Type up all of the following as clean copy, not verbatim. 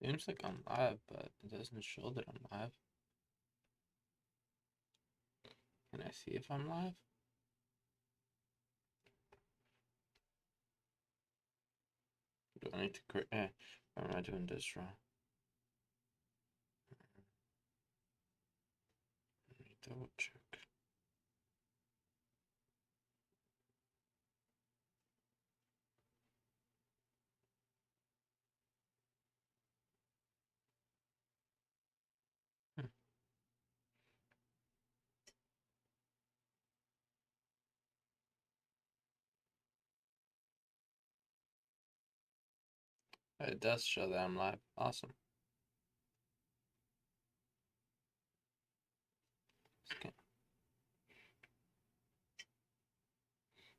Seems like I'm live, but it doesn't show that I'm live. Can I see if I'm live? Do I need to create? Or am I doing this wrong? Let me double check. Hmm. It does show that I'm live. Awesome. Okay.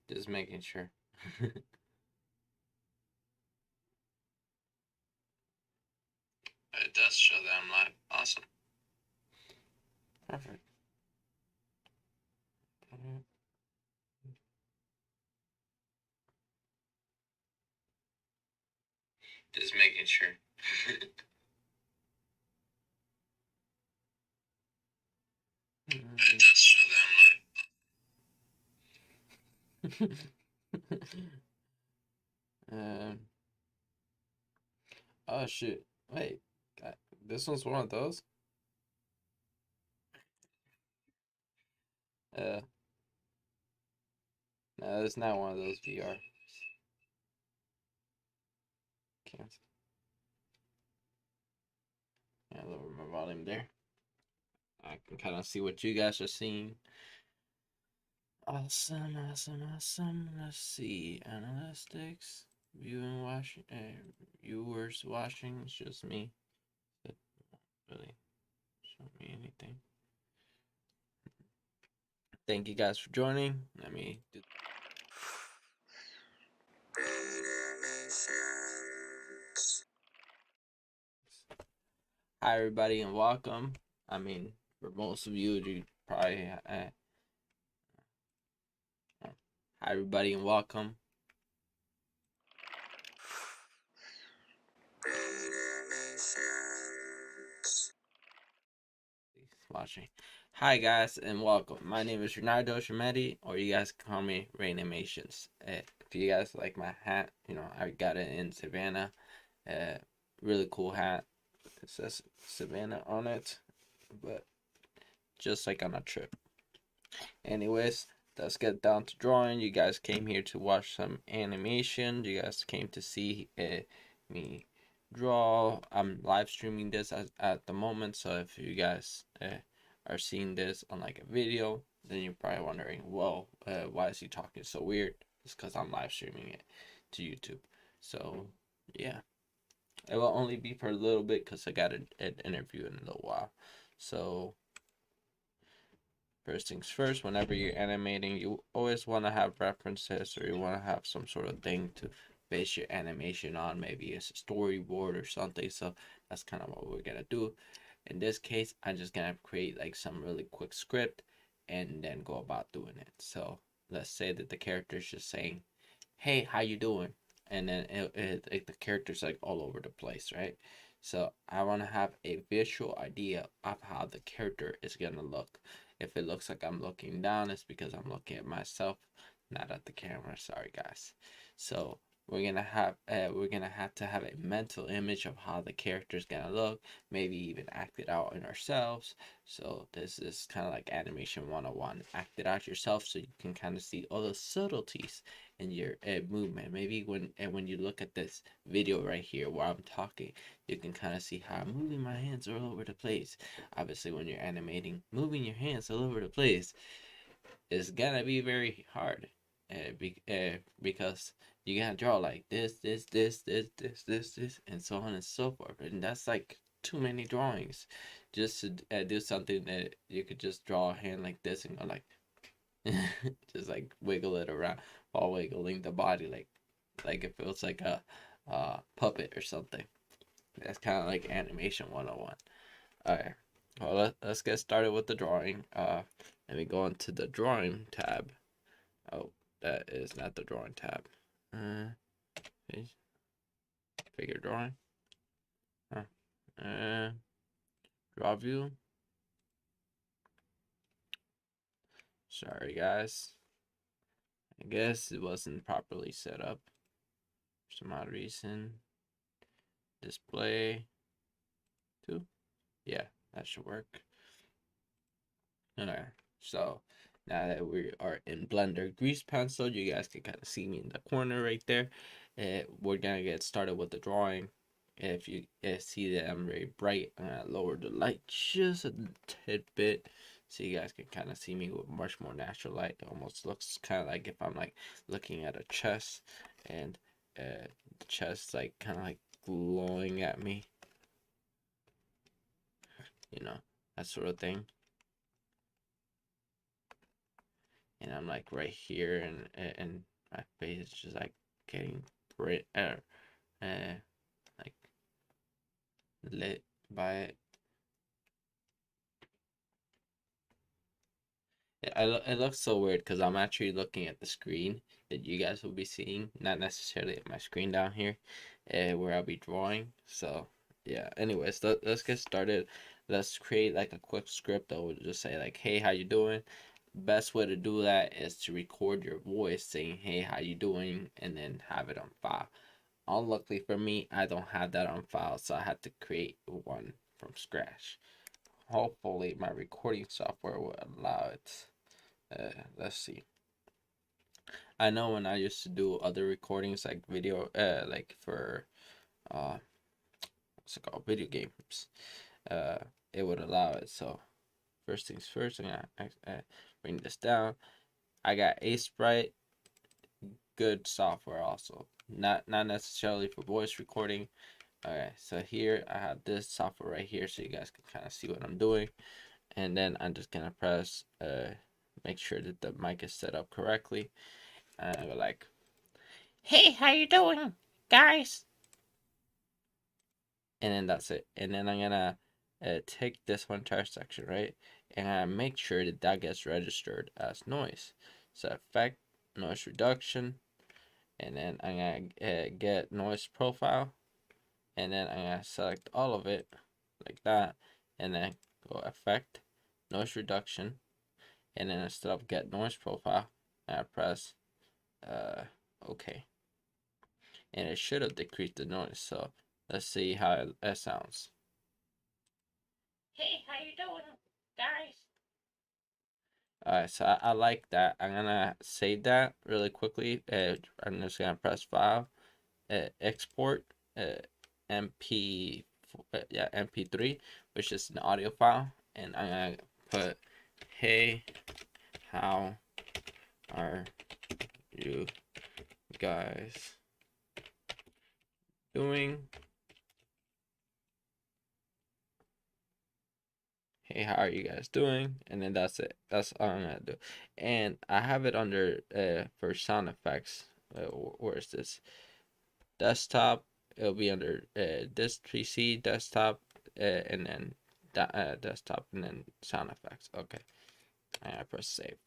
Just making sure. It does show that I'm live. Awesome. Perfect. Just making sure. It does show that I'm live. um. Oh shit. Wait. This one's one of those. Uh. No, it's not one of those VR. Can't. Yeah, lower my volume there. I can kind of see what you guys are seeing. Awesome, awesome, awesome. Let's see. Analytics. Viewing, watching, viewers watching. It's just me. It won't really show me anything. Thank you guys for joining. Let me do. Hi, everybody, and welcome. I mean, for most of you, you probably. Hi, everybody, and welcome. Watching. Hi guys and welcome. My name is Renato Shimetti, or you guys can call me Rainimations. If you guys like my hat, I got it in Savannah. Really cool hat. It says Savannah on it, but just like on a trip. Anyways, let's get down to drawing. You guys came here to watch some animation. You guys came to see me draw. I'm live streaming this at the moment, so if you guys are seeing this on like a video, then you're probably wondering, well, why is he talking so weird? It's because I'm live streaming it to YouTube. So yeah, it will only be for a little bit because I got an interview in a little while. So first things first, whenever you're animating, you always want to have references, or you want to have some sort of thing to base your animation on. Maybe it's a storyboard or something. So that's kind of what we're gonna do. In this case, I'm just gonna create like some really quick script and then go about doing it. So let's say that the character is just saying, "Hey, how you doing?" And then the character's like all over the place, right? So I want to have a visual idea of how the character is gonna look. If it looks like I'm looking down, it's because I'm looking at myself, not at the camera. Sorry, guys. So we're gonna have to have a mental image of how the character is gonna look. Maybe even act it out in ourselves. So this is kind of like animation 101. Act it out yourself so you can kind of see all the subtleties in your movement. Maybe when you look at this video right here where I'm talking, you can kind of see how I'm moving my hands all over the place. Obviously, when you're animating, moving your hands all over the place is gonna be very hard, because you gotta draw like this, and so on and so forth, and that's like too many drawings just to do something that you could just draw a hand like this and go like just like wiggle it around while wiggling the body like it feels like a puppet or something. That's kind of like animation 101. Alright, well, let's get started with the drawing. Let me go into the drawing tab. Oh, that is not the drawing tab. Figure drawing. Huh. Draw view. Sorry, guys. I guess it wasn't properly set up for some odd reason. Display 2. Yeah, that should work. Okay, so now that we are in Blender Grease Pencil, you guys can kind of see me in the corner right there. We're gonna get started with the drawing. If you see that I'm very bright, I'm gonna lower the light just a tidbit so you guys can kind of see me with much more natural light. It almost looks kind of like if I'm like looking at a chest, and the chest like kind of like glowing at me, you know, that sort of thing. And I'm like right here, and my face is just like getting bright, like lit by it. It looks so weird because I'm actually looking at the screen that you guys will be seeing, not necessarily at my screen down here, where I'll be drawing. So yeah. Anyways, let's get started. Let's create like a quick script that will just say like, "Hey, how you doing?" Best way to do that is to record your voice saying, "Hey, how you doing?" and then have it on file. Unluckily for me, I don't have that on file, so I had to create one from scratch. Hopefully, my recording software will allow it. Let's see. I know when I used to do other recordings like video, like for what's it called, video games, uh, it would allow it. So first things first, I'm gonna bring this down. I got a sprite, good software also. Not necessarily for voice recording. Okay, so here I have this software right here, so you guys can kind of see what I'm doing, and then I'm just gonna press make sure that the mic is set up correctly, and I go like, "Hey, how you doing, guys?" And then that's it. And then I'm gonna take this one entire section, right, and I make sure that that gets registered as noise. So effect, noise reduction, and then I'm gonna get noise profile, and then I'm gonna select all of it like that, and then go effect, noise reduction, and then instead of get noise profile, I press OK, and it should have decreased the noise. So let's see how it sounds. Hey, how you doing, guys? Alright, so I like that. I'm gonna save that really quickly. I'm just gonna press file, export, MP, yeah, MP3, which is an audio file, and I'm gonna put, "Hey, how are you guys doing? Hey, how are you guys doing?" And then that's it. That's all I'm gonna do. And I have it under for sound effects. Where is this? Desktop. It'll be under this PC desktop, and then desktop, and then sound effects. Okay, and I press save.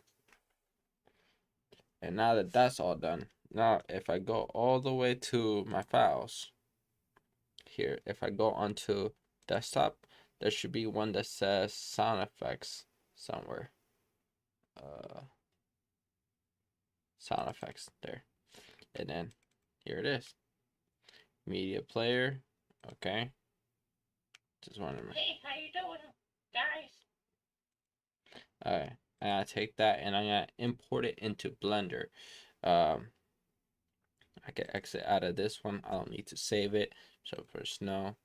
And now that that's all done, now if I go all the way to my files here, if I go onto desktop, there should be one that says sound effects somewhere. Sound effects there, and then here it is, media player. Okay, just want to. Hey, how you doing, guys? All right, I'm gonna take that and I'm gonna import it into Blender. Um, I can exit out of this one. I don't need to save it. So press no,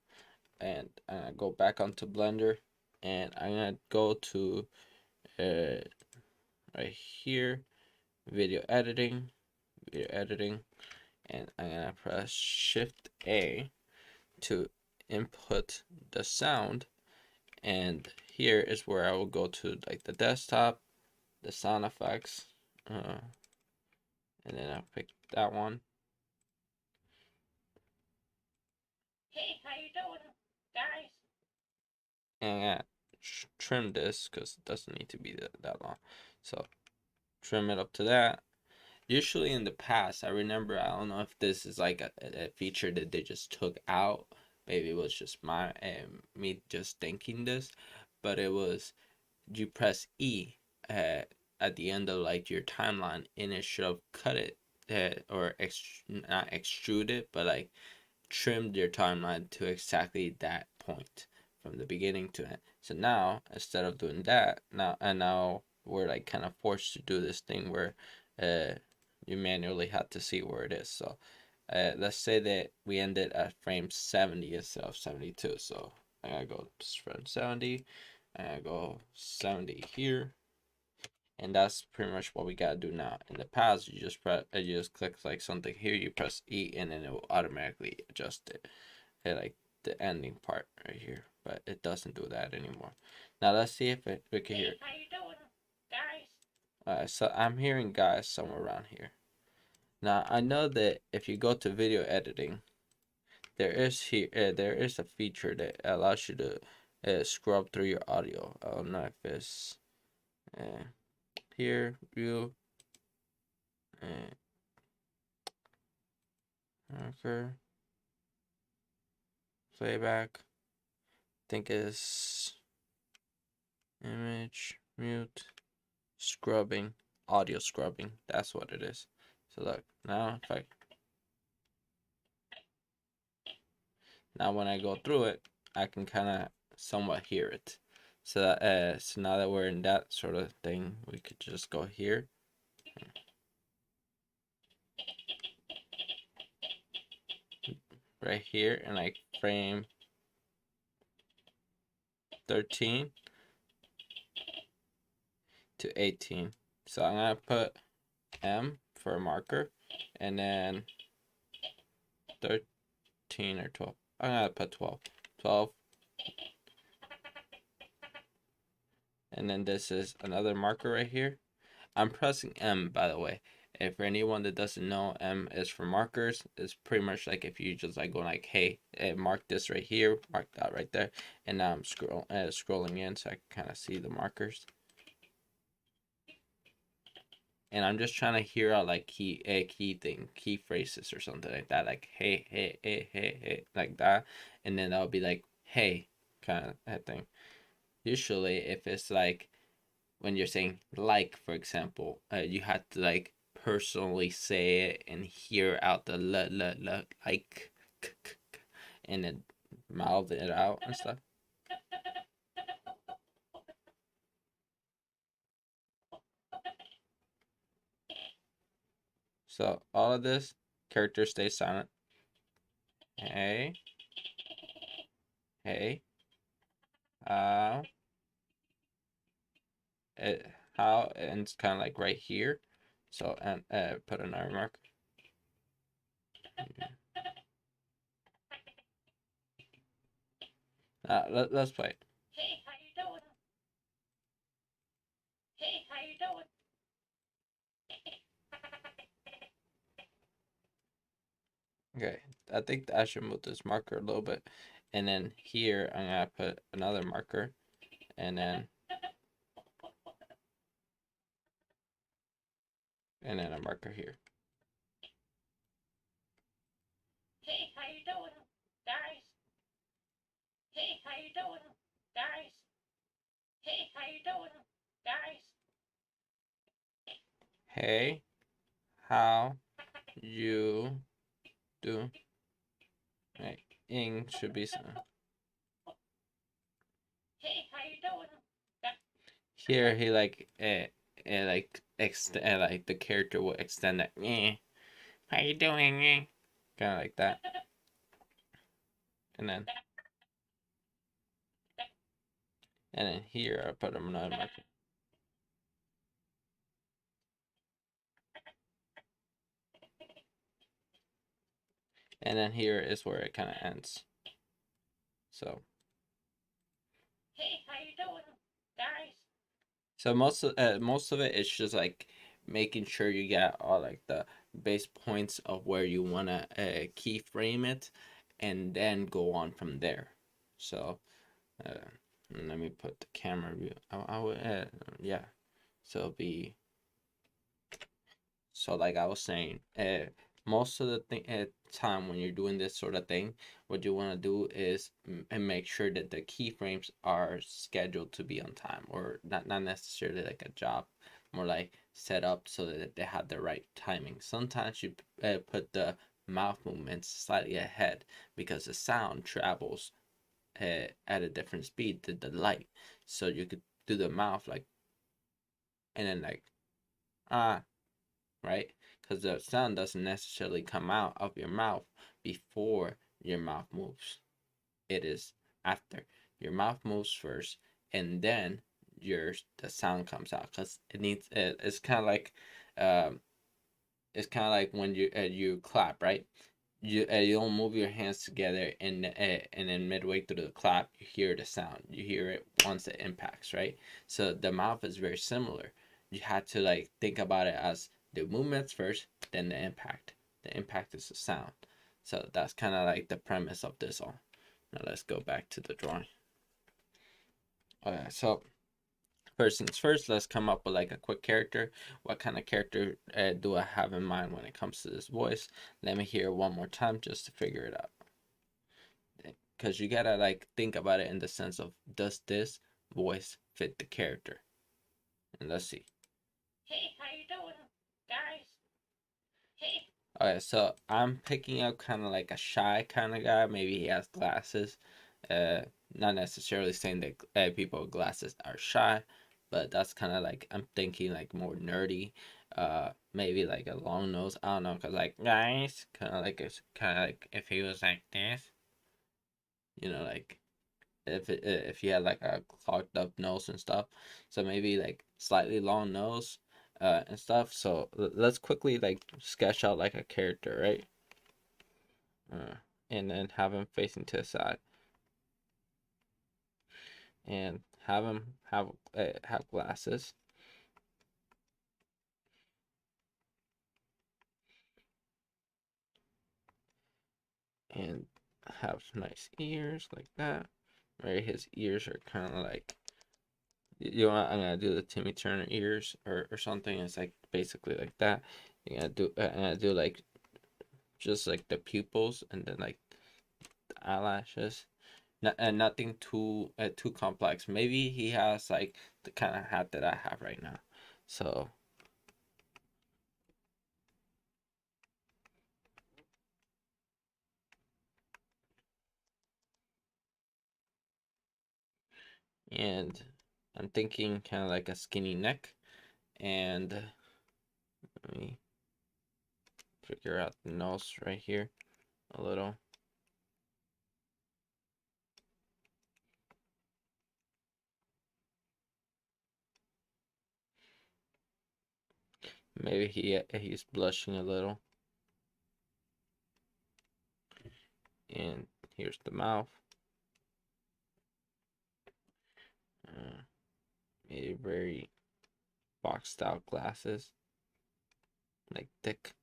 and I'm gonna go back onto Blender, and I'm gonna go to right here, video editing, and I'm gonna press Shift A to input the sound, and here is where I will go to like the desktop, the sound effects, and then I'll pick that one. Hey, how you doing, guys? And I trim this because it doesn't need to be that long, so trim it up to that. Usually in the past, I remember, I don't know if this is like a feature that they just took out maybe it was just my me just thinking this, but it was you press E at the end of like your timeline, and it should have cut it or not extrude it, but like trimmed your timeline to exactly that point from the beginning to end. So now instead of doing that, now we're like kind of forced to do this thing where you manually have to see where it is. So let's say that we ended at frame 70 instead of 72. So I gotta go frame 70. I gotta go 70 here. And that's pretty much what we gotta do now. In the past, you just click like something here, you press E, and then it will automatically adjust it at like the ending part right here. But it doesn't do that anymore. Now let's see if we can hear it. How you doing, guys? So I'm hearing guys somewhere around here. Now I know that if you go to video editing, there is a feature that allows you to scrub through your audio. I don't know if it's uh, here, view, marker, playback. I think it's image, mute, scrubbing, audio scrubbing. That's what it is. So look, now when I go through it, I can kind of somewhat hear it. So so now that we're in that sort of thing, we could just go here. Right here and like frame 13 to 18. So I'm gonna put M for a marker, and then 13 or 12. I'm gonna put 12. 12. And then this is another marker right here. I'm pressing M, by the way. And for anyone that doesn't know, M is for markers. It's pretty much like if you just like go like, hey, mark this right here, mark that right there. And now I'm scrolling in so I can kind of see the markers. And I'm just trying to hear out like key phrases or something like that, like hey, hey, hey, hey, hey, like that, and then that'll be like hey, kind of thing. Usually, if it's like when you're saying like, for example, you have to like personally say it and hear out the like, and then mouth it out and stuff. So all of this, character stays silent. Hey, hey, uh, it, how, and it's kind of like right here. So and put another mark. Let's play it. Hey, how you doing? Hey, how you doing? Okay, I think I should move this marker a little bit, and then here I'm gonna put another marker, and then a marker here. Hey, how you doing, guys? Hey, how you doing, guys? Hey, how you doing, guys? Hey, how you do? Right, ing should be some. Hey, how you doing? Here he like like the character will extend that. How you doing? Kind of like that, and then here I put another marker. And then here is where it kind of ends. So. Hey, how you doing, guys? So most of it is just like making sure you get all like the base points of where you wanna keyframe it, and then go on from there. So let me put the camera view. I would yeah. So be so like I was saying, most of the time when you're doing this sort of thing, what you want to do is and make sure that the keyframes are scheduled to be on time, or not necessarily like a job, more like set up so that they have the right timing. Sometimes you put the mouth movements slightly ahead because the sound travels at a different speed than the light. So you could do the mouth like, and then like, ah, right? Because the sound doesn't necessarily come out of your mouth before your mouth moves. It is after your mouth moves first, and then the sound comes out because it needs. Um, it's kind of like when you clap, right? You don't move your hands together, and then midway through the clap you hear the sound. You hear it once it impacts, right? So the mouth is very similar. You have to like think about it as the movements first, then the impact is the sound. So that's kind of like the premise of this all. Now let's go back to the drawing. Okay, so first things first, let's come up with like a quick character. What kind of character do I have in mind when it comes to this voice? Let me hear it one more time just to figure it out. Because you gotta like think about it in the sense of, does this voice fit the character? And let's see. Hey, how you doing, guys? Hey. Okay, so I'm picking up kind of like a shy kind of guy. Maybe he has glasses. Uh, Not necessarily saying that people with glasses are shy, but that's kind of like I'm thinking like more nerdy. Maybe like a long nose. I don't know, cause like guys, kind of like if he was like this, like if he had like a clogged up nose and stuff. So maybe like slightly long nose and stuff. So let's quickly like sketch out like a character, right? And then have him facing to the side, and have him have glasses, and have nice ears like that. Right, his ears are kind of like, I'm gonna do the Timmy Turner ears or something. It's like basically like that. I'm gonna do like just like the pupils, and then like the eyelashes. And nothing too complex. Maybe he has like the kind of hat that I have right now. So and I'm thinking kind of like a skinny neck, and let me figure out the nose right here a little. Maybe he's blushing a little. And here's the mouth. Uh, Maybe very boxed out glasses, like thick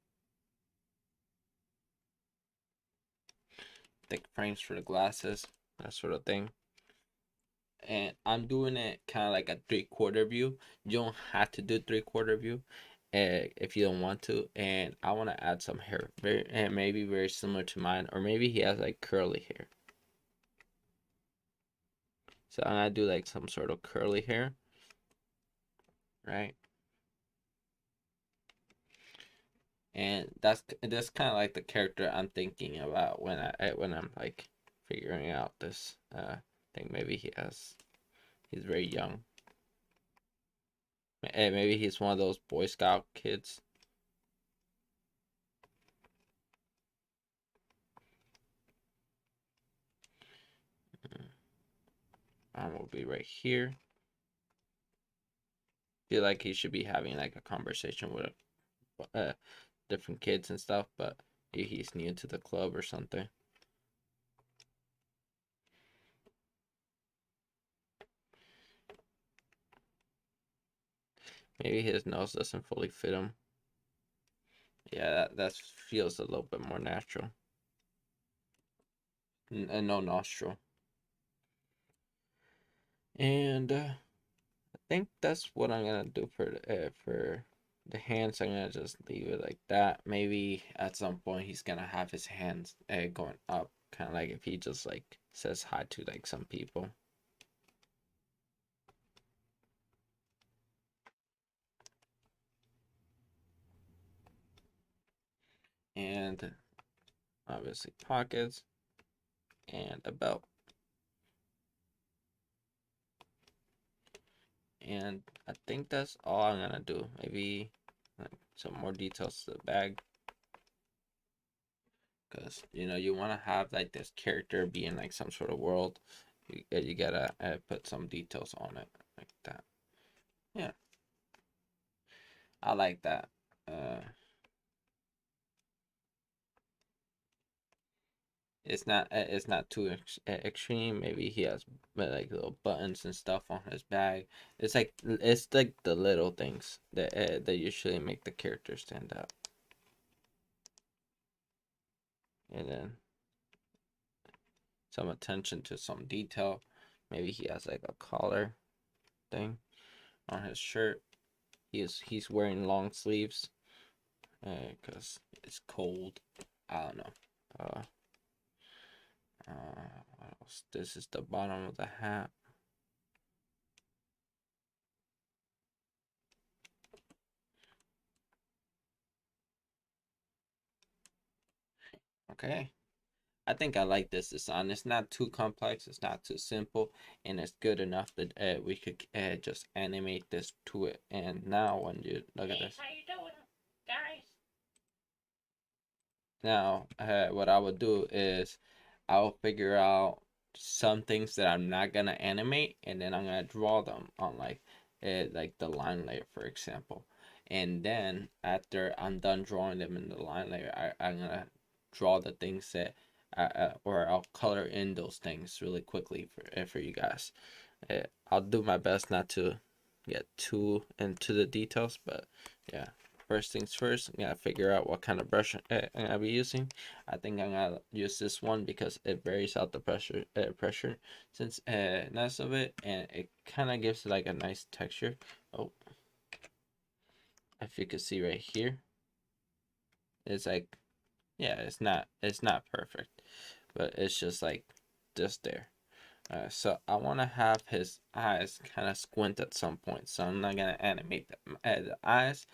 frames for the glasses, that sort of thing. And I'm doing it kind of like a 3/4 view. You don't have to do 3/4 view if you don't want to. And I want to add some hair, and maybe very similar to mine, or maybe he has like curly hair. So I'm gonna do like some sort of curly hair, right? And that's kind of like the character I'm thinking about when I'm like figuring out this thing. Maybe he's very young. Maybe he's one of those Boy Scout kids. I will be right here. Feel like he should be having like a conversation with different kids and stuff, but he's new to the club or something. Maybe his nose doesn't fully fit him. Yeah, that feels a little bit more natural. And no nostril. And I think that's what I'm gonna do for The hands, I'm gonna just leave it like that. Maybe at some point he's gonna have his hands going up, kind of like if he just like says hi to like some people. And obviously pockets and a belt. And I think that's all I'm gonna do. Maybe like, some more details to the bag, because you want to have like this character be in like some sort of world. You gotta put some details on it like that. Yeah, I like that. It's not too extreme. Maybe he has like little buttons and stuff on his bag. It's like the little things that usually make the character stand out. And then some attention to some detail. Maybe he has like a collar thing on his shirt. He's wearing long sleeves because it's cold. I don't know. Uh, what else? This is the bottom of the hat. Okay. I think I like this design. It's not too complex. It's not too simple, and it's good enough that we could just animate this to it. And now, when you look at this, How you doing, guys? now what I would do is I'll figure out some things that I'm not gonna animate, and then I'm gonna draw them on like the line layer, for example. And then after I'm done drawing them in the line layer, I'm gonna draw the things that or I'll color in those things really quickly for you guys. I'll do my best not to get too into the details, but yeah. First things first, I'm gonna figure out what kind of brush I'm gonna be using. I think I'm gonna use this one because it varies out the pressure since less of it, and it kind of gives like a nice texture. Oh, if you can see right here, it's like, yeah, it's not perfect, but it's just like just there. So I want to have his eyes kind of squint at some point. So I'm not gonna animate the eyes.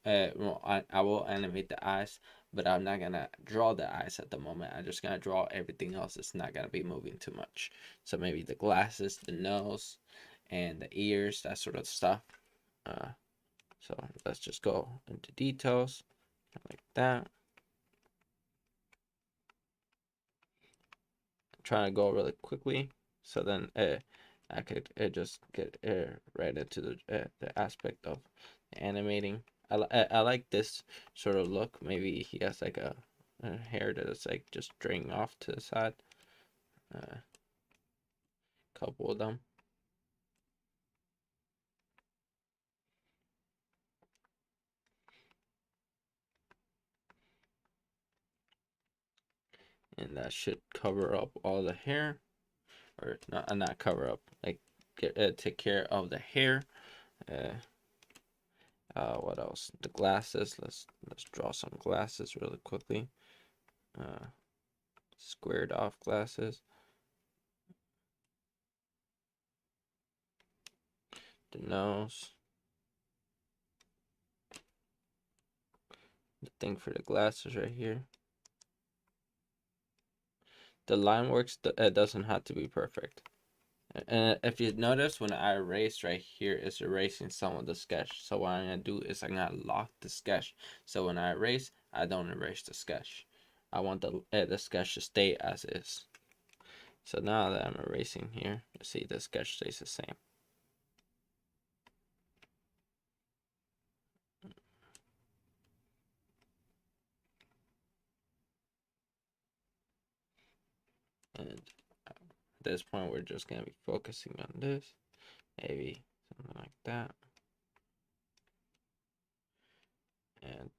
Well, I will animate the eyes, but I'm not gonna draw the eyes at the moment. I'm just gonna draw everything else. It's not gonna be moving too much. So maybe the glasses, the nose, and the ears, that sort of stuff. Uh, so let's just go into details like that. Trying to go really quickly, so then I could just get right into the aspect of animating. I like this sort of look. Maybe he has like a hair that is like just draining off to the side. Couple of them, and that should cover up all the hair, or not cover up, like take care of the hair. Uh, what else? The glasses. Let's draw some glasses really quickly. Uh, Squared off glasses. The nose. The thing for the glasses right here. The line works. It doesn't have to be perfect. And if you notice, when I erase right here, it's erasing some of the sketch. So what I'm gonna do is I'm gonna lock the sketch. So when I erase, I don't erase the sketch. I want the sketch to stay as is. So now that I'm erasing here, you see the sketch stays the same. And at this point, we're just gonna be focusing on this. Maybe something like that. And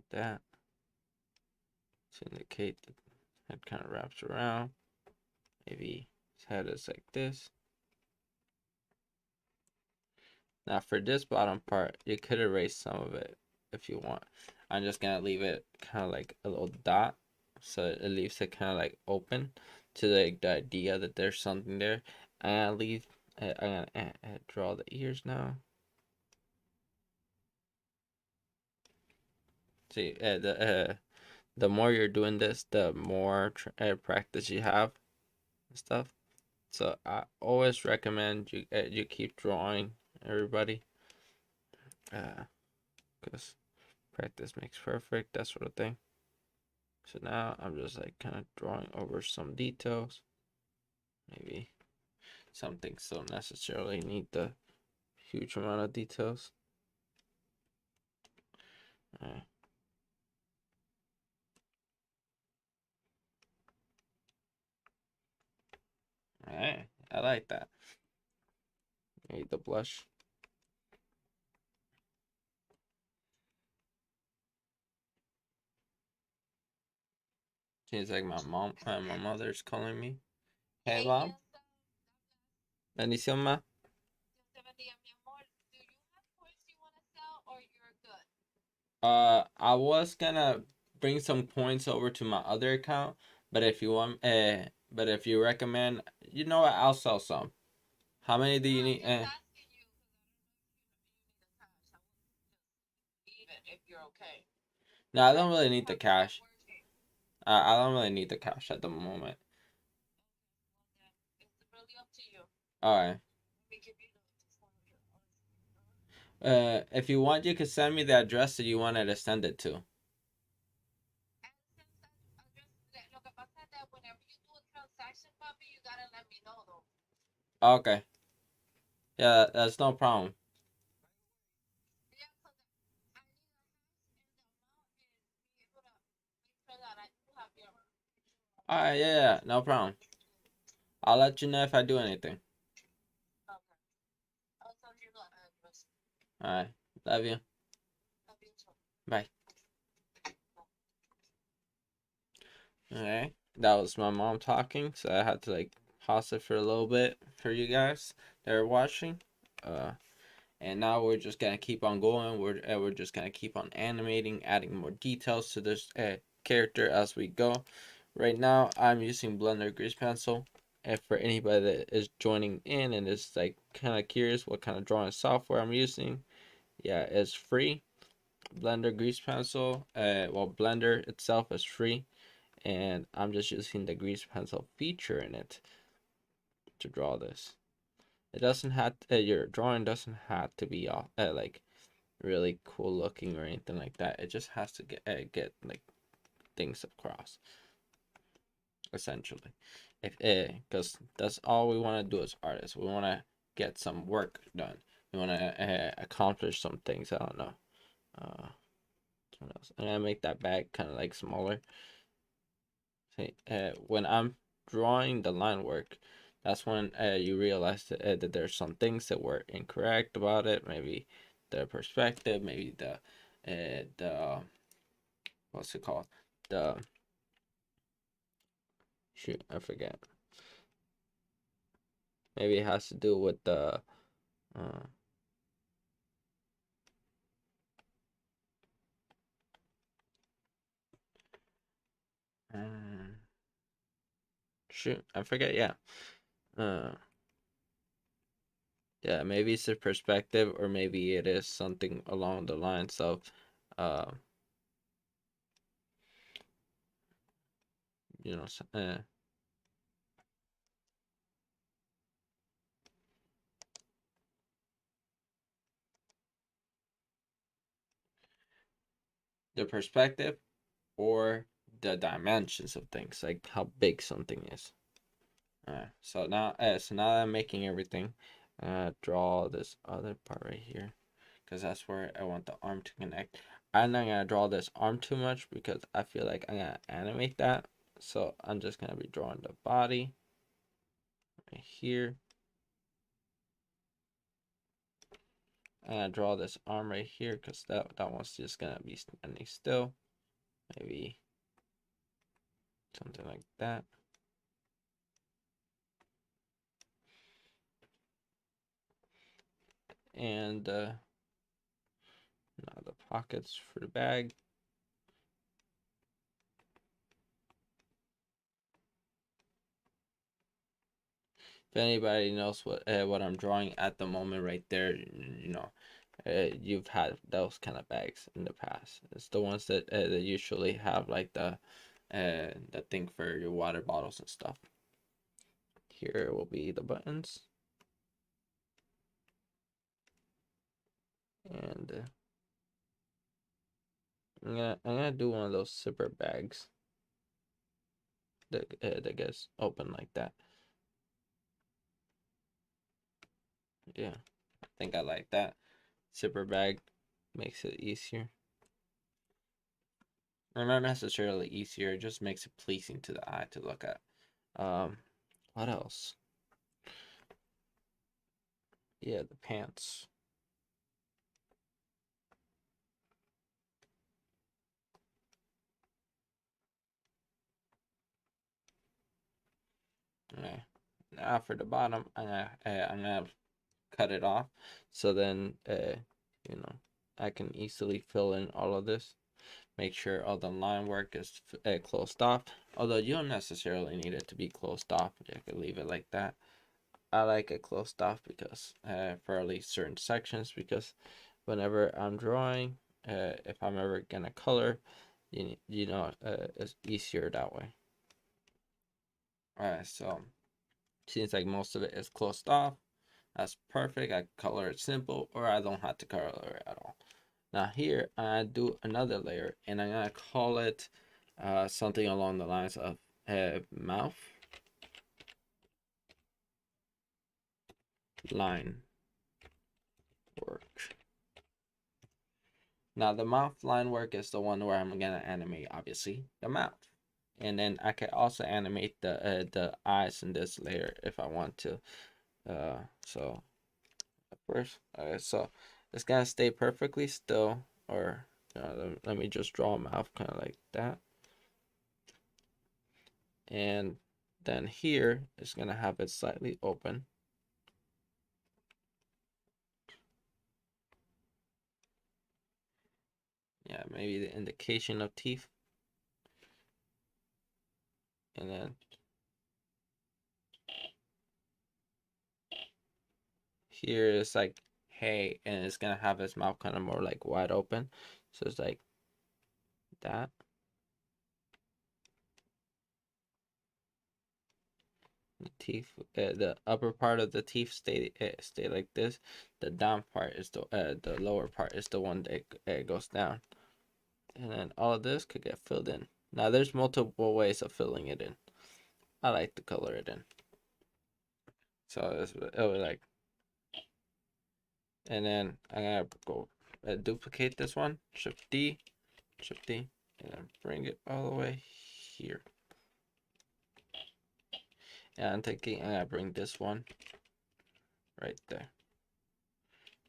that to indicate that the head kind of wraps around. Maybe his head is like this. Now for this bottom part, you could erase some of it. if you want. I'm just gonna leave it kind of like a little dot, so it leaves it kind of like open to like the idea that there's something there. And leave. I'm gonna draw the ears now. See, the more you're doing this, the more practice you have and stuff. So I always recommend you keep drawing, everybody, because practice makes perfect, that sort of thing. So now I'm just like kind of drawing over some details. Maybe some things don't necessarily need the huge amount of details. Alright. Alright, I like that. Maybe the blush. Seems like my mother's calling me. Hey, mom. Bendición, ma. I was gonna bring some coins over to my other account, but if you want, but if you recommend, you know what, I'll sell some. How many do you need? No, I don't really need the cash. I don't really need the cash at the moment. All right. If you want, you can send me the address that you wanted to send it to. Okay. Yeah, that's no problem. All right. Yeah, yeah, no problem. I'll let you know if I do anything. All right. Love you. Bye. Okay, that was my mom talking, so I had to like pause it for a little bit for you guys that are watching. Uh, and now we're just gonna keep on going. We're just gonna keep on animating, adding more details to this character as we go. Right now, I'm using Blender Grease Pencil. And for anybody that is joining in and is like kind of curious what kind of drawing software I'm using, yeah, it's free. Blender Grease Pencil. Well, Blender itself is free, and I'm just using the grease pencil feature in it to draw this. It doesn't have your drawing doesn't have to be all like really cool looking or anything like that. It just has to get like things across, essentially. If because that's all we want to do as artists. We want to get some work done. We want to accomplish some things. I don't know. What else? I'm gonna make that bag kind of like smaller. See, when I'm drawing the line work, that's when you realize that there's some things that were incorrect about it. Maybe the perspective, maybe the what's it called? The shoot, I forget. Maybe it has to do with the uh, um, shoot, I forget. Yeah, uh, yeah. Maybe it's the perspective, or maybe it is something along the lines of, uh, you know, the perspective or the dimensions of things, like how big something is. So now that I'm making everything, draw this other part right here, because that's where I want the arm to connect. I'm not gonna draw this arm too much because I feel like I'm gonna animate that. So I'm just gonna be drawing the body right here. I'm gonna draw this arm right here because that one's just gonna be standing still. Maybe something like that. And Now the pockets for the bag. If anybody knows what I'm drawing at the moment right there, you've had those kind of bags in the past. It's the ones that usually have like the thing for your water bottles and stuff. Here will be the buttons. And I'm gonna do one of those zipper bags that gets open like that. Yeah, I think I like that. Zipper bag makes it easier. Or not necessarily easier, it just makes it pleasing to the eye to look at. What else? Yeah, the pants. Okay. Now for the bottom, I'm gonna cut it off, so then I can easily fill in all of this. Make sure all the line work is closed off. Although you don't necessarily need it to be closed off, you can leave it like that. I like it closed off because for at least certain sections, because whenever I'm drawing, if I'm ever gonna color, it's easier that way. Alright, so seems like most of it is closed off. That's perfect. I color it simple, or I don't have to color it at all. Now here I do another layer, and I'm gonna call it something along the lines of mouth line work. Now the mouth line work is the one where I'm gonna animate, obviously, the mouth, and then I can also animate the eyes in this layer if I want to. So first, so it's gonna stay perfectly still, or let me just draw a mouth kind of like that, and then here it's gonna have it slightly open. Yeah, maybe the indication of teeth, and then here is like hey, and it's gonna have his mouth kind of more like wide open, so it's like that. The teeth, the upper part of the teeth stay like this. The down part is the lower part is the one that goes down, and then all of this could get filled in. Now there's multiple ways of filling it in. I like to color it in, so it was like, and then I'm gonna go duplicate this one, Shift D, and then bring it all the way here. And I'm thinking I'm gonna bring this one right there.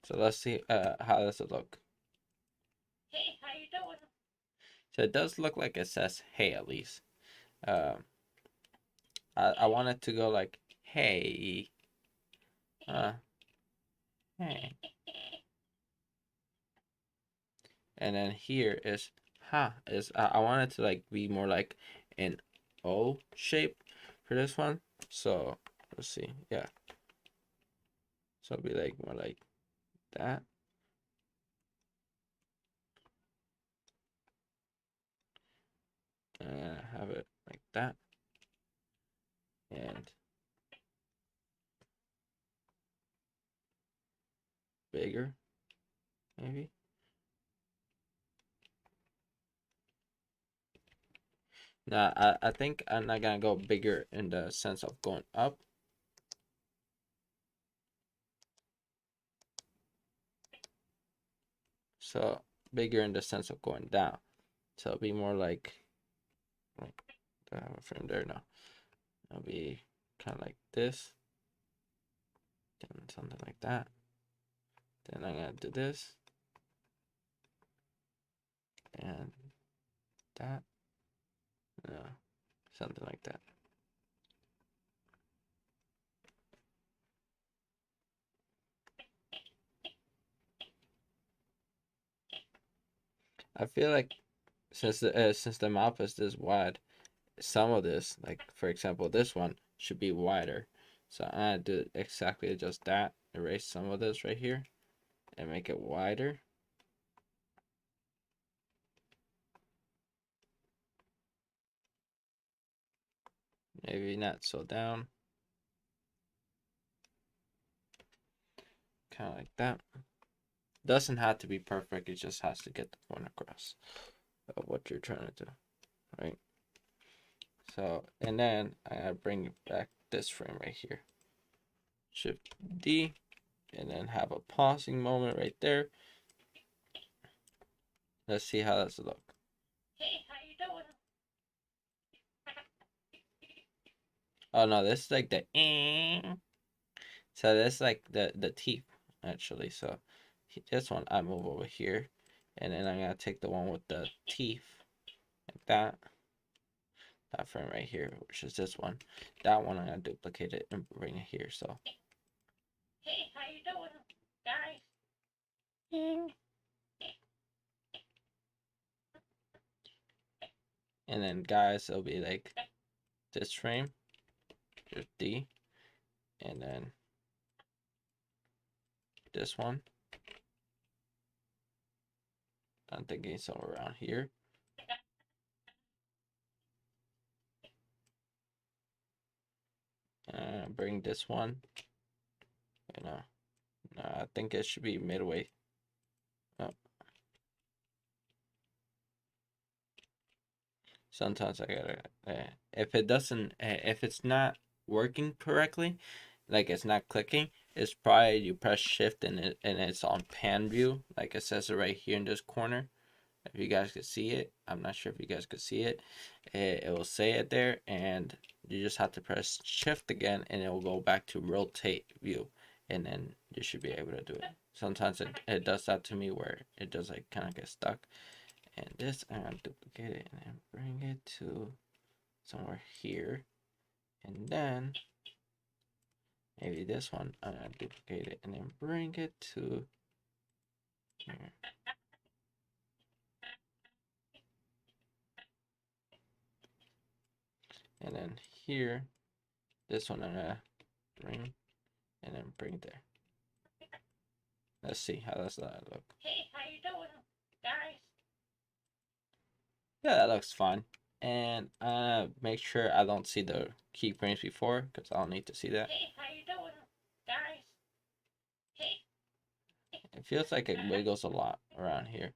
So let's see how does it look. Hey, how you doing? So it does look like it says hey at least. Um, I want it to go like hey, hey, and then here is ha is I want it to like be more like an O shape for this one. So let's see, yeah. So it'll be like more like that. And have it like that, and bigger maybe. Now I think I'm not gonna go bigger in the sense of going up. So bigger in the sense of going down. So it'll be more like I have a frame there now. It'll be kind of like this. Then something like that. Then I'm gonna do this. And that. No, something like that. I feel like since the mouth is this wide, some of this, like for example, this one should be wider. So I'm gonna do exactly just that. Erase some of this right here and make it wider. Maybe not so down. Kind of like that. Doesn't have to be perfect. It just has to get the point across of what you're trying to do, right? So, and then I gotta bring back this frame right here. Shift D, and then have a pausing moment right there. Let's see how that's look. Hey, how you doing? Oh no, this is like the so that's like the teeth actually. So this one I move over here, and then I'm gonna take the one with the teeth like that. That frame right here, which is this one. That one I'm gonna duplicate it and bring it here. So hey, how you doing, guys? And then guys, it'll be like this frame, just D, and then this one. I'm thinking somewhere around here. Bring this one. You know, I think it should be midway. Oh. Sometimes I gotta, if it doesn't, if it's not working correctly, like it's not clicking, it's probably you press shift and it's on pan view, like it says it right here in this corner. If you guys could see it, I'm not sure if you guys could see it. It will say it there, and you just have to press shift again, and it will go back to rotate view, and then you should be able to do it. Sometimes it does that to me where it does like kind of get stuck. And this, I'm gonna duplicate it and then bring it to somewhere here, and then maybe this one, I'm gonna duplicate it and then bring it to here. And then here, this one I'm gonna bring and then bring there. Let's see how does that look. Hey, how you doing, guys? Yeah, that looks fine. And make sure I don't see the keyframes before because I'll need to see that. Hey, how you doing, guys? Hey. It feels like it wiggles a lot around here.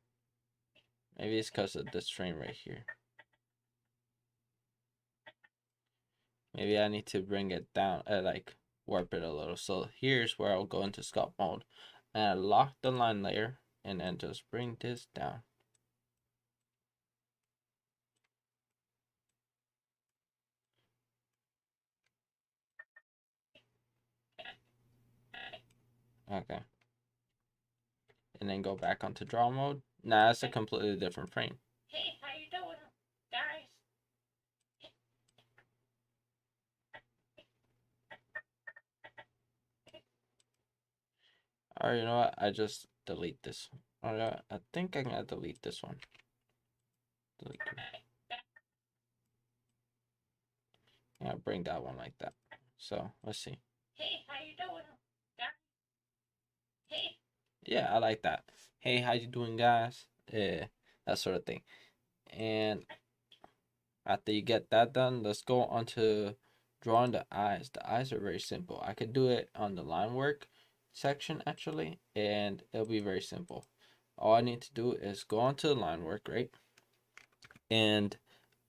Maybe it's because of this frame right here. Maybe I need to bring it down, like warp it a little. So here's where I'll go into sculpt mode. And I lock the line layer and then just bring this down. Okay. And then go back onto draw mode. Nah, that's a completely different frame. Hey, how you doing, guys? Alright, you know what? I just delete this. Alright, I think I'm gonna delete this one. Delete. Yeah, bring that one like that. So let's see. Hey, how you doing, guys? Hey. Yeah, I like that. Hey, how you doing, guys? Yeah, that sort of thing. And after you get that done, let's go on to drawing the eyes. The eyes are very simple. I could do it on the line work section actually, and it'll be very simple. All I need to do is go onto the line work, right? And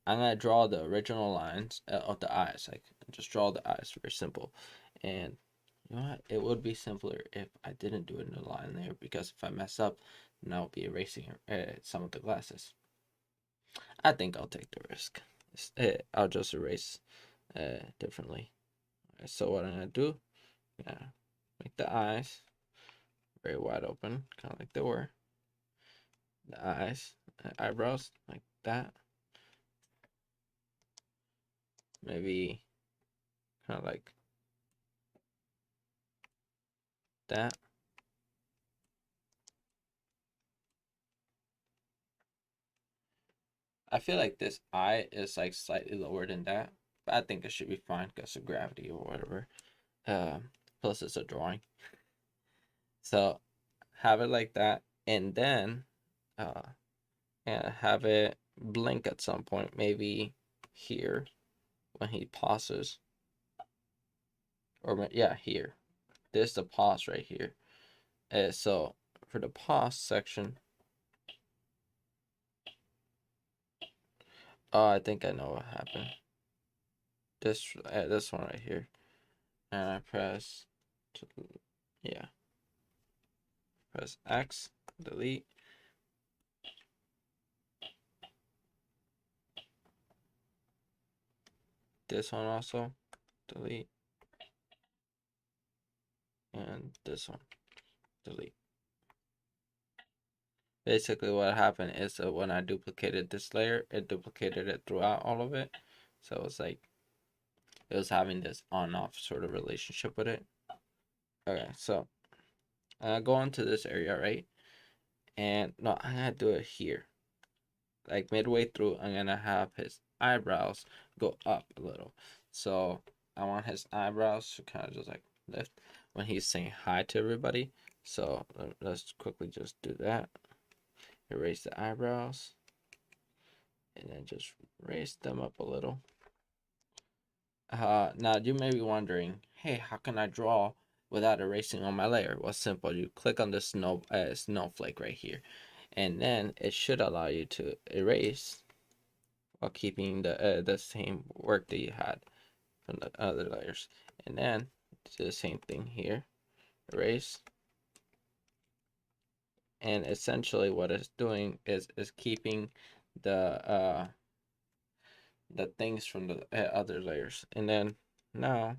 I'm gonna draw the original lines of the eyes. Like just draw the eyes, very simple. And you know what? It would be simpler if I didn't do it in the line there because if I mess up, then I'll be erasing some of the glasses. I think I'll take the risk. I'll just erase differently. So what I'm gonna do, yeah, make the eyes very wide open, kind of like they were. The eyes, eyebrows, like that. Maybe kind of like that. I feel like this eye is like slightly lower than that, but I think it should be fine because of gravity or whatever. Plus it's a drawing, so have it like that, and then uh, and have it blink at some point, maybe here when he pauses, or yeah, here. There's the pause right here. So for the pause section, oh, I think I know what happened. This one right here, and I press, yeah, press X, delete. This one also, delete, and this one, delete. Basically, what happened is that when I duplicated this layer, it duplicated it throughout all of it. So it's like it was having this on-off sort of relationship with it. Okay, so I go into this area, right? And no, I'm gonna do it here. Like midway through, I'm gonna have his eyebrows go up a little. So I want his eyebrows to kind of just like lift when he's saying hi to everybody. So let's quickly just do that. Erase the eyebrows and then just raise them up a little. Now you may be wondering, hey, how can I draw without erasing on my layer? Well, simple. You click on the snowflake right here, and then it should allow you to erase while keeping the same work that you had from the other layers. And then do the same thing here, erase. And essentially, what it's doing is keeping the things from the other layers. And then now,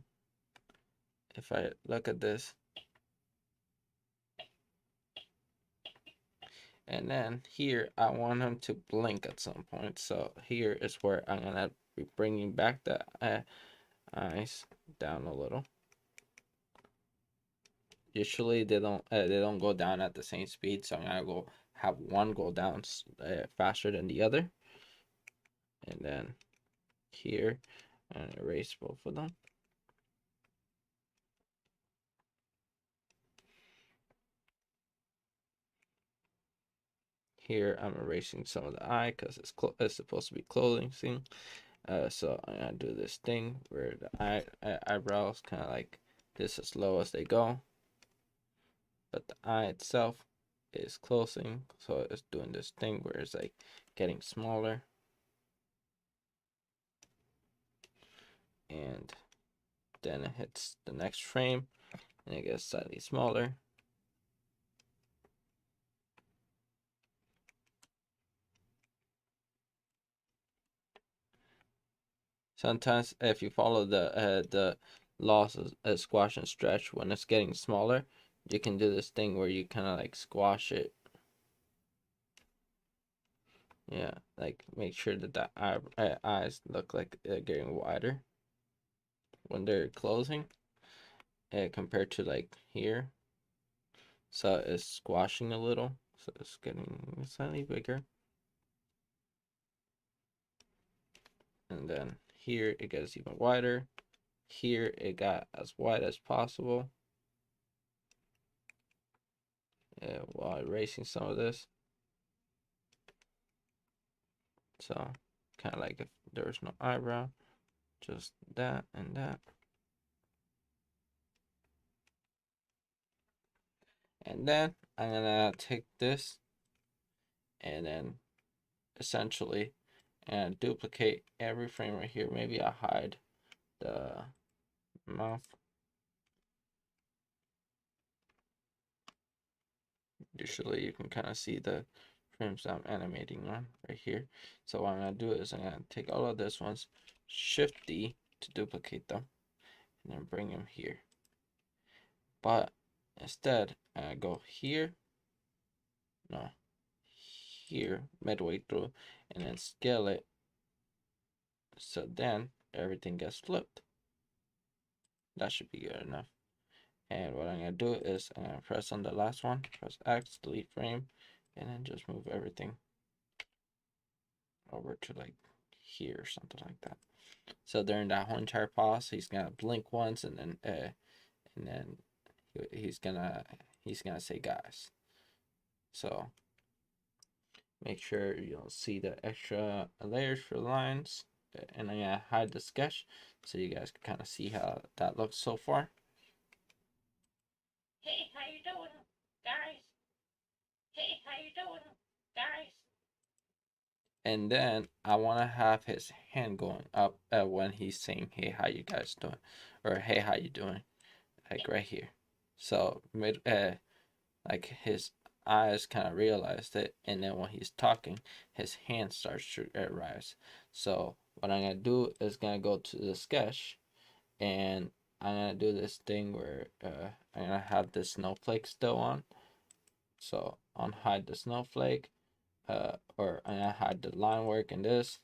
if I look at this, and then here I want him to blink at some point. So here is where I'm gonna be bringing back the eyes down a little. Usually they don't go down at the same speed, so I'm gonna go have one go down faster than the other, and then here and erase both of them. Here I'm erasing some of the eye because it's supposed to be clothing scene. So I'm gonna do this thing where the eyebrows kind of like this as low as they go, but the eye itself is closing, so it's doing this thing where it's like getting smaller, and then it hits the next frame and it gets slightly smaller. Sometimes if you follow the laws of squash and stretch, when it's getting smaller, you can do this thing where you kind of like squash it. Yeah, like make sure that the eyes look like they're getting wider when they're closing, compared to like here. So it's squashing a little, so it's getting slightly bigger. And then here it gets even wider. Here it got as wide as possible. While erasing some of this. So kind of like if there's no eyebrow, just that and that. And then I'm gonna take this and then essentially and duplicate every frame right here. Maybe I'll hide the mouth. Usually you can kind of see the frames I'm animating on right here. So what I'm gonna do is I'm gonna take all of this ones, Shift D to duplicate them, and then bring them here. But instead, I go here, no, here, midway through, and then scale it. So then everything gets flipped. That should be good enough. And what I'm gonna do is I'm gonna press on the last one, press X, delete frame, and then just move everything. over to like here or something like that. So during that whole entire pause, he's gonna blink once, and then he's gonna say guys. So make sure you'll see the extra layers for lines, and I'm gonna hide the sketch so you guys can kind of see how that looks so far. Hey, how you doing, guys? Hey, how you doing, guys? And then I want to have his hand going up when he's saying, "Hey, how you guys doing?" or "Hey, how you doing?" Like right here. So like his eyes kind of realized it, and then when he's talking, his hand starts to rise. So what I'm gonna do is gonna go to the sketch, and I'm gonna do this thing where I'm gonna have the snowflake still on. So on hide the snowflake, or I'm gonna hide the line work in this,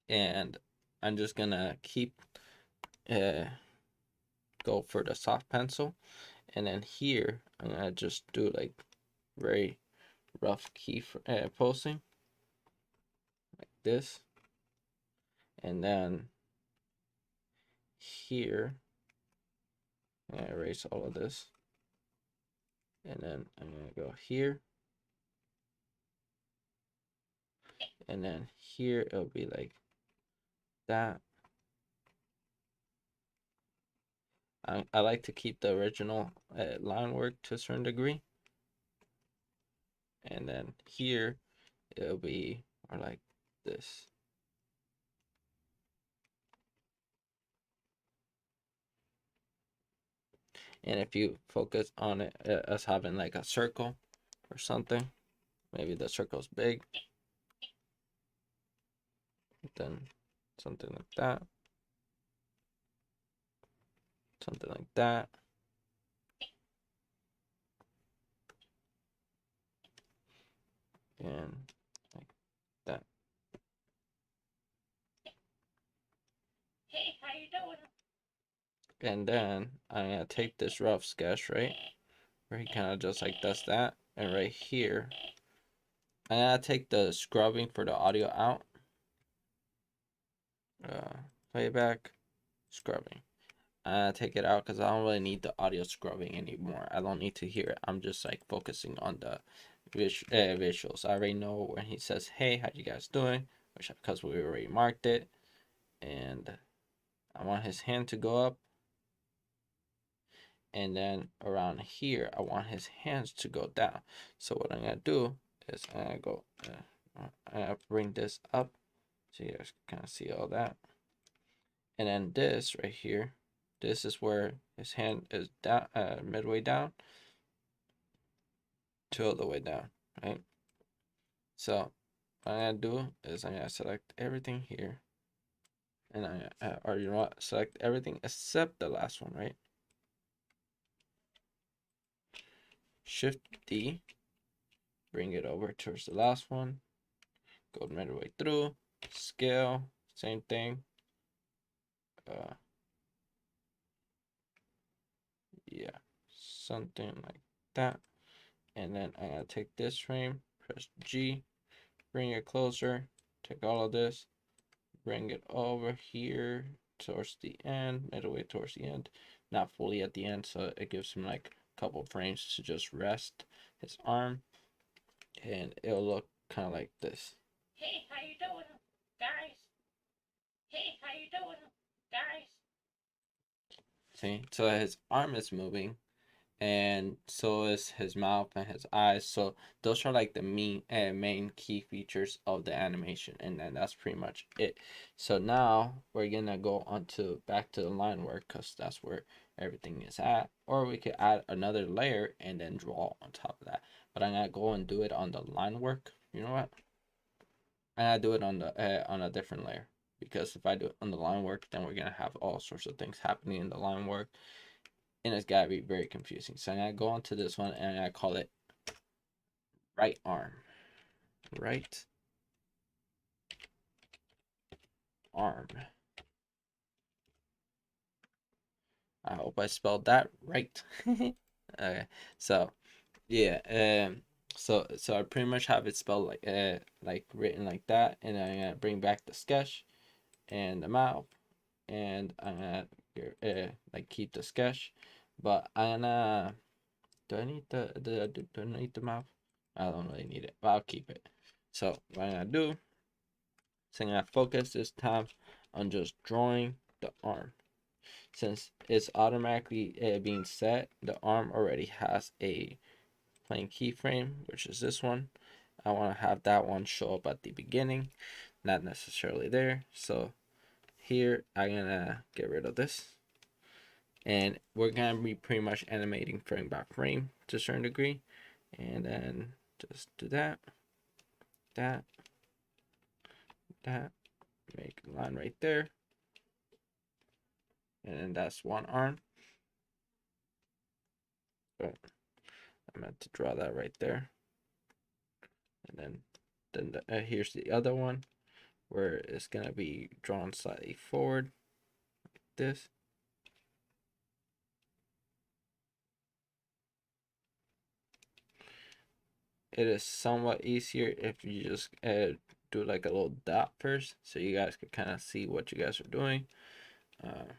and I'm just gonna keep uh go for the soft pencil, and then here I'm gonna just do like very rough key for, posting like this, and then here I'm gonna erase all of this, and then I'm gonna go here, and then here it'll be like that. I like to keep the original line work to a certain degree, and then here it'll be more like this. And if you focus on it as having like a circle or something, maybe the circle's big, then something like that, something like that, and like that. Hey, how you doing? And then I'm gonna take this rough sketch, right, where he kind of just like does that, and right here, I'm gonna take the scrubbing for the audio out, playback, scrubbing. Take it out because I don't really need the audio scrubbing anymore. I don't need to hear it. I'm just like focusing on the visuals. I already know when he says, "Hey, how you guys doing?" Which because we already marked it, and I want his hand to go up, and then around here I want his hands to go down. So what I'm gonna do is I'm gonna go, I'm gonna bring this up so you guys can kind of see all that, and then this right here, this is where his hand is down, midway down to all the way down, right? So what I'm gonna do is I'm gonna select everything here, and or you know what, select everything except the last one, right? Shift D, bring it over towards the last one, go midway through, scale, same thing. Yeah, something like that. And then I'm gonna take this frame, press G, bring it closer, take all of this, bring it over here towards the end, midway towards the end, not fully at the end, so it gives him like a couple frames to just rest his arm, and it'll look kind of like this. Hey, how you doing, guys? Hey, how you doing, guys? See, so his arm is moving, and so is his mouth and his eyes. So those are like the main key features of the animation, and then that's pretty much it. So now we're gonna go on to back to the line work because that's where everything is at. Or we could add another layer and then draw on top of that. But I'm gonna go and do it on the line work. You know what? I'm gonna do it on a different layer, because if I do it on the line work, then we're gonna have all sorts of things happening in the line work, and it's gotta be very confusing. So I'm gonna go on to this one, and I'm gonna call it right arm. Right arm. I hope I spelled that right. Okay, so yeah, So I pretty much have it spelled like written like that, and I'm gonna bring back the sketch and the mouth, and I'm gonna like keep the sketch, but I'm gonna do I need do I need the mouth? I don't really need it, but I'll keep it. So what I'm gonna do is I'm gonna focus this time on just drawing the arm. Since it's automatically being set, the arm already has a plain keyframe, which is this one. I want to have that one show up at the beginning, not necessarily there. So here I'm gonna get rid of this, and we're gonna be pretty much animating frame by frame to a certain degree, and then just do that, that, that, make a line right there, and then that's one arm. But I meant to draw that right there, and then here's the other one where it's gonna be drawn slightly forward, like this. It is somewhat easier if you just do like a little dot first, so you guys can kind of see what you guys are doing. In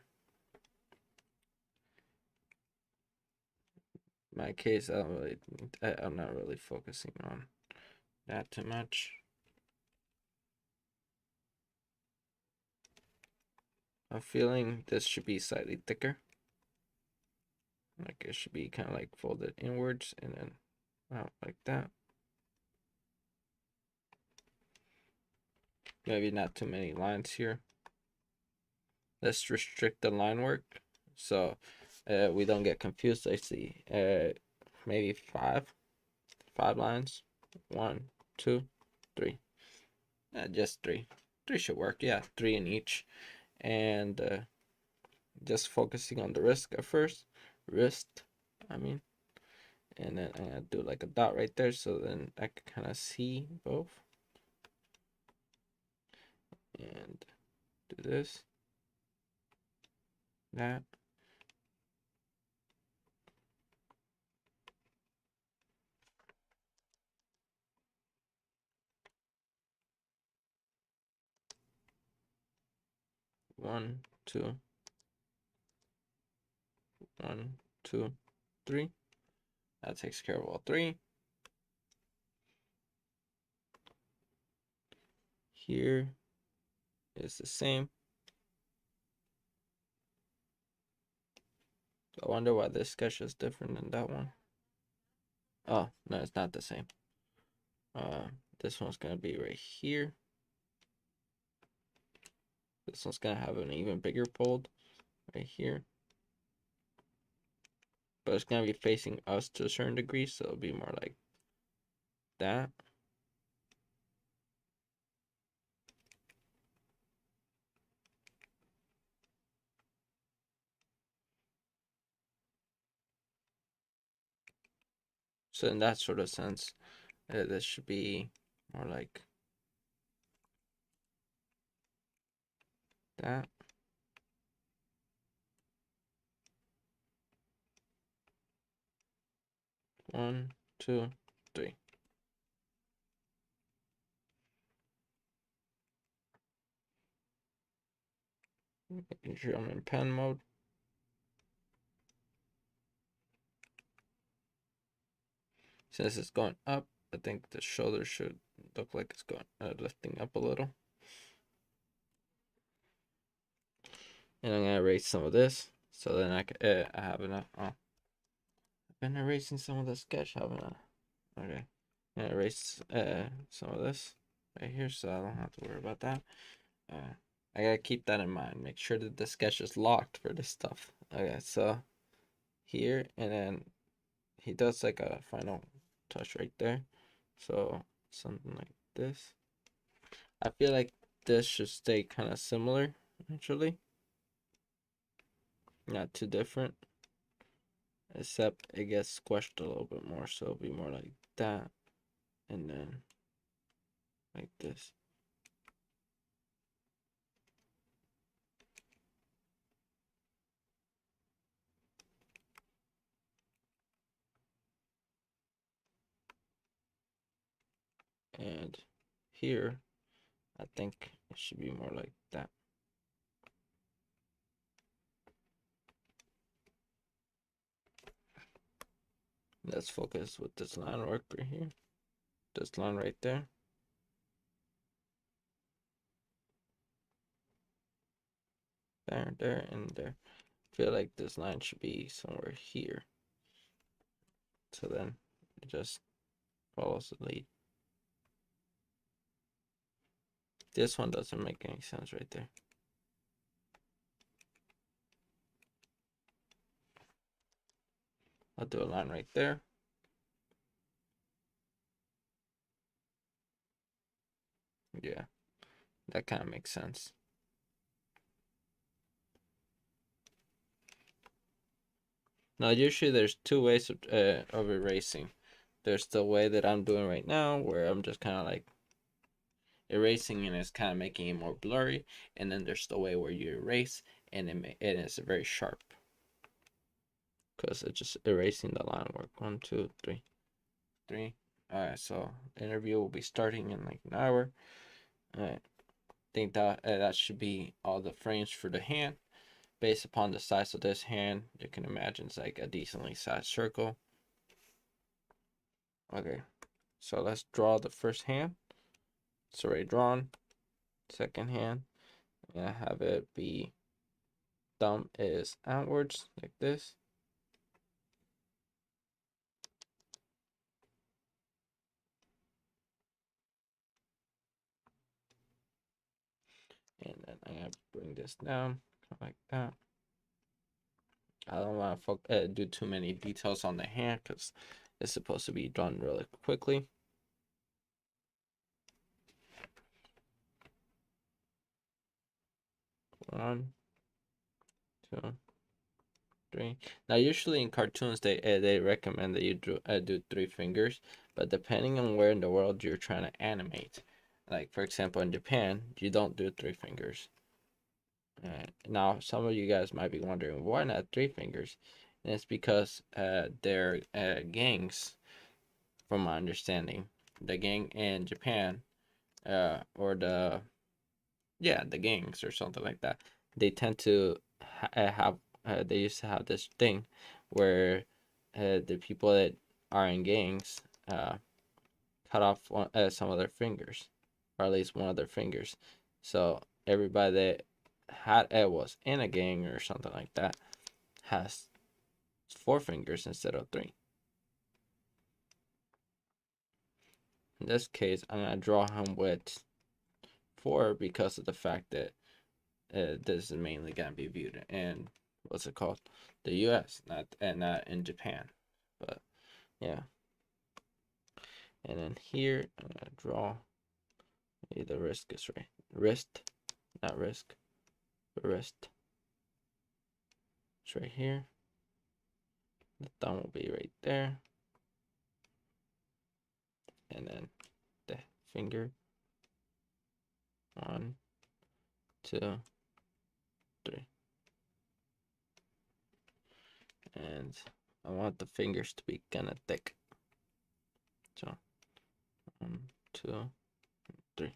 my case, I'm not really focusing on that too much. I'm feeling this should be slightly thicker. Like it should be kind of like folded inwards and then out like that. Maybe not too many lines here. Let's restrict the line work so we don't get confused. I see maybe five lines. 1, 2, 3. Just 3. 3 should work. Yeah, 3 in each. And just focusing on the wrist at first. Wrist, I mean. And then I'm gonna do like a dot right there so then I can kind of see both. And do this, that. One, two, 1, 2, 3. That takes care of all 3. Here is the same. I wonder why this sketch is different than that one. Oh, no, it's not the same. This one's gonna be right here. This one's gonna have an even bigger fold right here. But it's gonna be facing us to a certain degree, so it'll be more like that. So in that sort of sense, this should be more like that. One, two, 3. Making sure I'm in pen mode. Since it's going up, I think the shoulder should look like it's going lifting up a little. And I'm gonna erase some of this, so then I have enough. Oh, I've been erasing some of the sketch, haven't I? Okay, I'm gonna erase some of this right here, so I don't have to worry about that. I gotta keep that in mind. Make sure that the sketch is locked for this stuff. Okay, so here, and then he does like a final touch right there. So something like this. I feel like this should stay kind of similar, actually. Not too different. Except it gets squished a little bit more, so it'll be more like that. And then like this. And here, I think it should be more like that. Let's focus with this line work right here. This line right there. There, and there. I feel like this line should be somewhere here. So then it just follows the lead. This one doesn't make any sense right there. I'll do a line right there. Yeah, that kind of makes sense. Now, usually there's two ways of erasing. There's the way that I'm doing right now, where I'm just kind of like erasing and it's kind of making it more blurry. And then there's the way where you erase and it's very sharp. Because it's just erasing the line work. 1, 2, 3. 3. Alright, so the interview will be starting in like an hour. Alright, I think that should be all the frames for the hand. Based upon the size of this hand, you can imagine it's like a decently sized circle. Okay, so let's draw the first hand. It's already drawn. Second hand, I'm gonna have it be thumb is outwards like this. And then I'm gonna bring this down like that. I don't want to do too many details on the hand because it's supposed to be done really quickly. One, 2, 3. Now, usually in cartoons, they recommend that you do 3 fingers, but depending on where in the world you're trying to animate, like for example in Japan, you don't do 3 fingers. Now, some of you guys might be wondering why not 3 fingers, and it's because they're gangs, from my understanding. The gang in Japan, or the gangs or something like that, they tend to have they used to have this thing where the people that are in gangs cut off some of their fingers, or at least one of their fingers. So everybody that was in a gang or something like that has 4 fingers instead of 3. In this case, I'm gonna draw him with 4 because of the fact that this is mainly gonna be viewed in what's it called, the U.S., not in Japan. But yeah, and then here I'm gonna draw the wrist is right. Wrist, not risk, but wrist. It's right here. The thumb will be right there, and then the finger. 1, 2, 3, and I want the fingers to be kind of thick. So 1, 2, 3.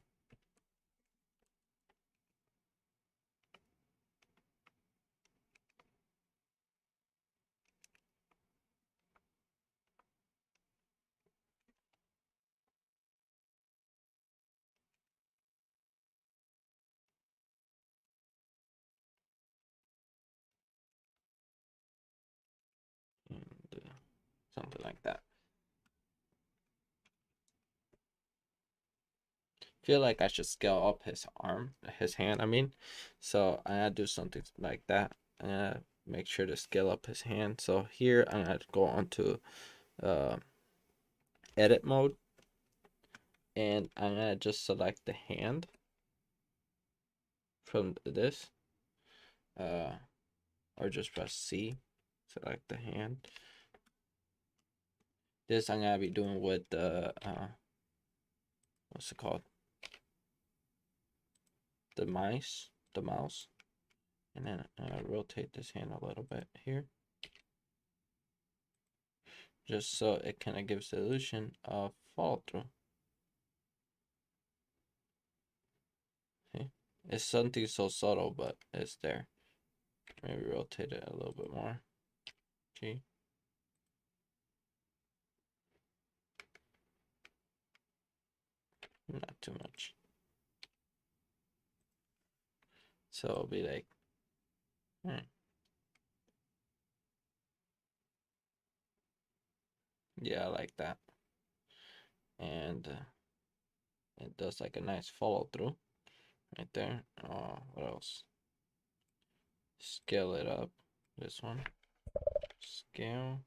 And something like that. Feel like I should scale up his hand, I mean. So I'm gonna do something like that. I'm gonna make sure to scale up his hand. So here I'm gonna go on to uh, edit mode, and I'm gonna just select the hand from this, or just press C, select the hand. This I'm gonna be doing with the what's it called? The mouse. And then rotate this hand a little bit here, just so it kind of gives the illusion of follow through. It's something so subtle, but it's there. Maybe rotate it a little bit more. G. Not too much. So it'll be like, yeah, I like that. And it does like a nice follow through right there. What else? Scale it up. This one. Scale.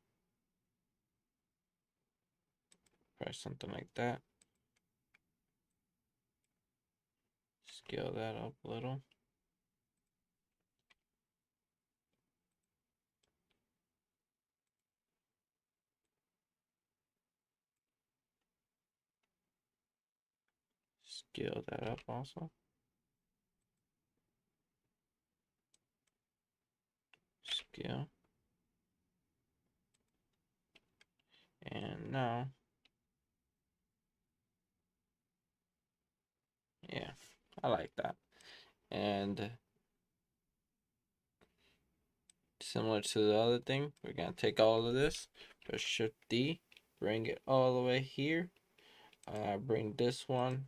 Press something like that. Scale that up a little. Scale that up also. Scale. And now, yeah, I like that. And similar to the other thing, we're gonna take all of this, press Shift D, bring it all the way here. Bring this one,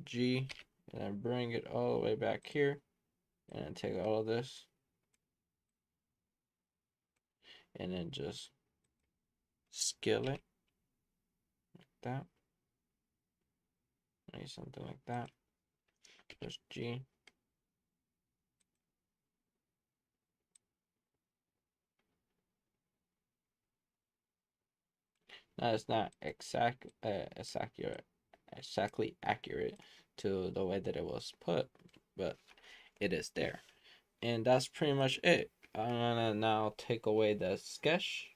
G, and then bring it all the way back here. And then take all of this, and then just scale it like that. Maybe something like that. Press G. Now it's not exactly accurate to the way that it was put, but it is there. And that's pretty much it. I'm gonna now take away the sketch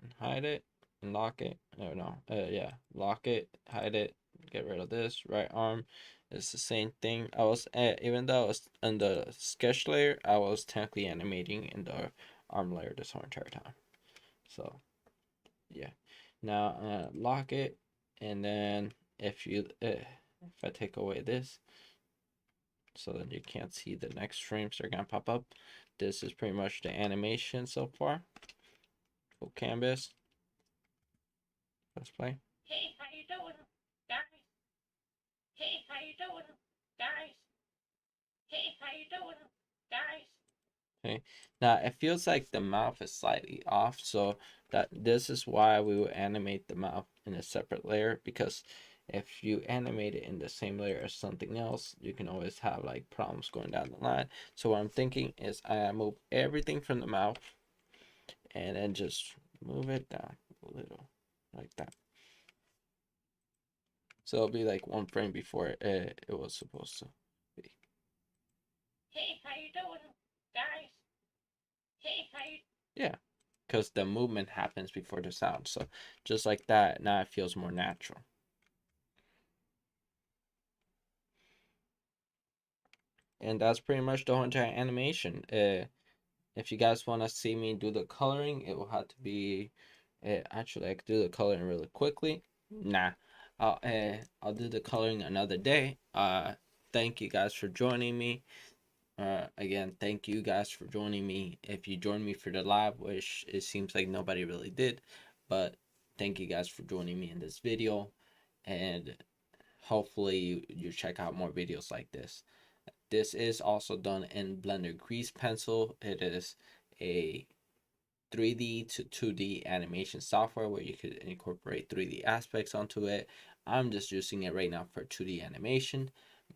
and hide it and lock it. Oh no, yeah, lock it, hide it, get rid of this. Right arm, it's the same thing. I was even though I was in the sketch layer, I was technically animating in the arm layer this whole entire time. So yeah, now lock it, and then if I take away this, so then you can't see the next frames that are gonna pop up. This is pretty much the animation so far. Full canvas. Let's play. Hey, how you doing, guys? Hey, how you doing, guys? Hey, how you doing, guys? Okay. Now it feels like the mouth is slightly off, so that this is why we will animate the mouth in a separate layer, because if you animate it in the same layer as something else, you can always have like problems going down the line. So what I'm thinking is I move everything from the mouth and then just move it down a little like that. So it'll be like one frame before it was supposed to be. Hey, how you doing, guys? Hey, how you? Yeah, because the movement happens before the sound. So just like that, now it feels more natural. And that's pretty much the whole entire animation. If you guys want to see me do the coloring, it will have to be. Actually, I could do the coloring really quickly. Nah, I'll do the coloring another day. Thank you guys for joining me. Again, thank you guys for joining me. If you joined me for the live, which it seems like nobody really did, but thank you guys for joining me in this video, and hopefully you check out more videos like this. This is also done in Blender Grease Pencil. It is a 3D to 2D animation software where you could incorporate 3D aspects onto it. I'm just using it right now for 2D animation,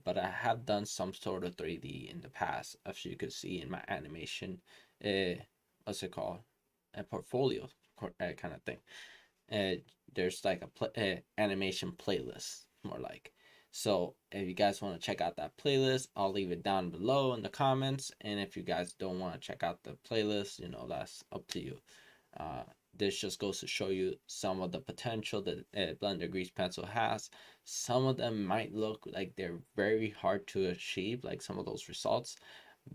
but I have done some sort of 3D in the past, as you could see in my animation, what's it called? A portfolio kind of thing. There's like a animation playlist, more like. So if you guys want to check out that playlist, I'll leave it down below in the comments. And if you guys don't want to check out the playlist, that's up to you. Uh, this just goes to show you some of the potential that Blender Grease Pencil has. Some of them might look like they're very hard to achieve, like some of those results,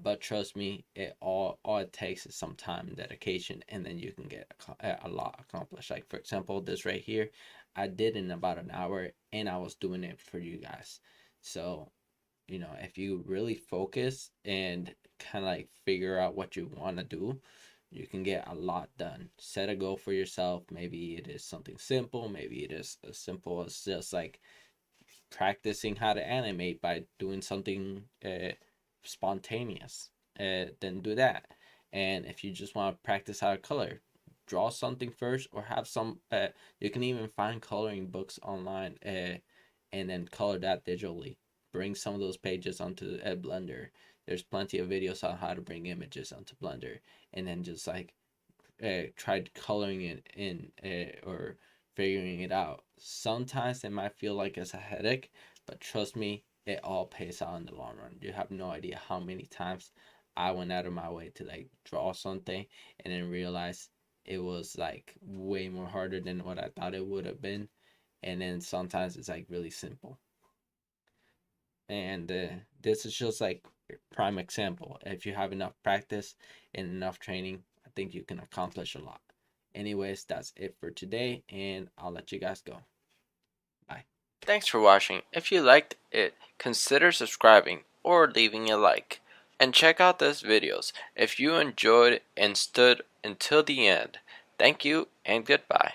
but trust me, all it takes is some time and dedication, and then you can get a lot accomplished. Like for example, this right here, I did in about an hour, and I was doing it for you guys. So, you know, if you really focus and kind of like figure out what you want to do, you can get a lot done. Set a goal for yourself. Maybe it is something simple. Maybe it is as simple as just like practicing how to animate by doing something spontaneous. Then do that. And if you just want to practice how to color, draw something first, or have some. You can even find coloring books online, and then color that digitally. Bring some of those pages onto Blender. There's plenty of videos on how to bring images onto Blender, and then just like tried coloring it in, or figuring it out. Sometimes it might feel like it's a headache, but trust me, it all pays out in the long run. You have no idea how many times I went out of my way to like draw something and then realize it was like way more harder than what I thought it would have been. And then sometimes it's like really simple. And this is just like a prime example. If you have enough practice and enough training, I think you can accomplish a lot. Anyways, that's it for today, and I'll let you guys go. Bye. Thanks for watching. If you liked it, consider subscribing or leaving a like. And check out those videos if you enjoyed and stood until the end. Thank you and goodbye.